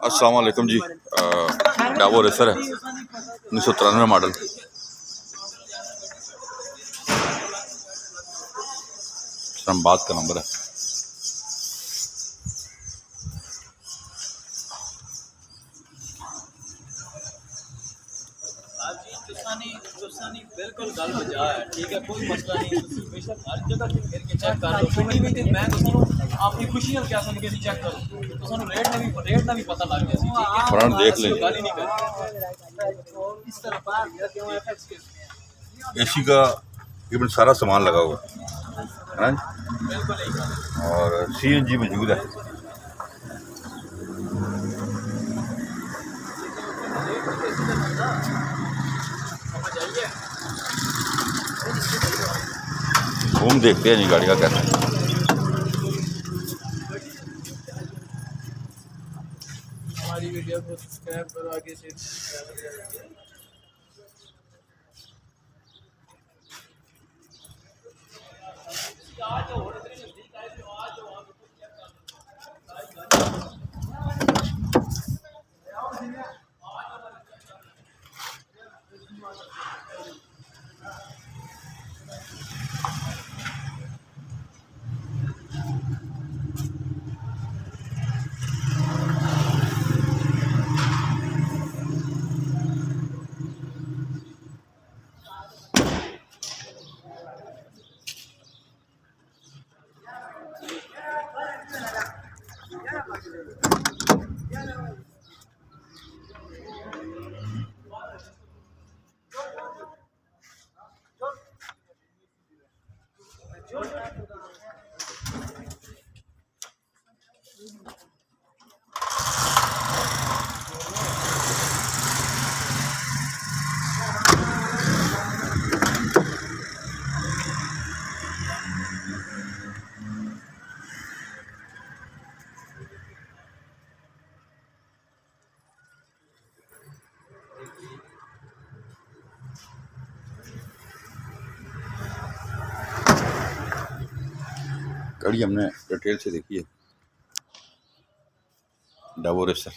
अस्सलाम वालेकुम जी। Davos racer है 1993 मॉडल। इस्लामाबाद का नंबर है। बिल्कुल गल बजा है, ठीक है, कोई मसला नहीं। बेशक हर जगह तुम फिर के चेक कर लो पिंडी में, मैं तो सुनो अपनी खुशी और क्या सुन के चेक करो तो सानू रेट ना भी पता लग गया सी। ठीक है, फ्रंट देख ले, गल ही नहीं कर इस तरह बाहर गया क्यों एफएक्स के एसी का तकरीबन सारा सामान लगा हुआ है ना, और सीएनजी मौजूद है। घूम देखते हैं जी गाड़ी का कैसा है। हमारी वीडियो को सब्सक्राइब करो आगे से। गाड़ी हमने डिटेल से देखी है। डावो रेसर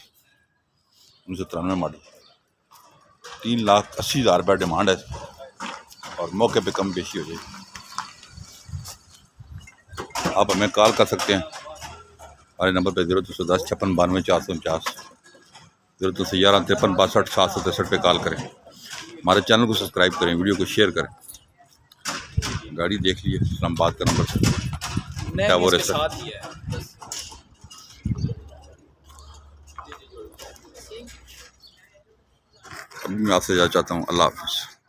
1993 मॉडल, 3,80,000 रुपये डिमांड है और मौके पे कम बेशी हो जाएगी। आप हमें कॉल कर सकते हैं हमारे नंबर पे 0210 56 92 449, 0211 53 62 763 पे कॉल करें। हमारे चैनल को सब्सक्राइब करें, वीडियो को शेयर करें। गाड़ी देख लीजिए, इस्लामाबाद का नंबर है, डावो रेसर। मैं आपसे इजाज़त चाहता हूँ। अल्लाह हाफ़िज़।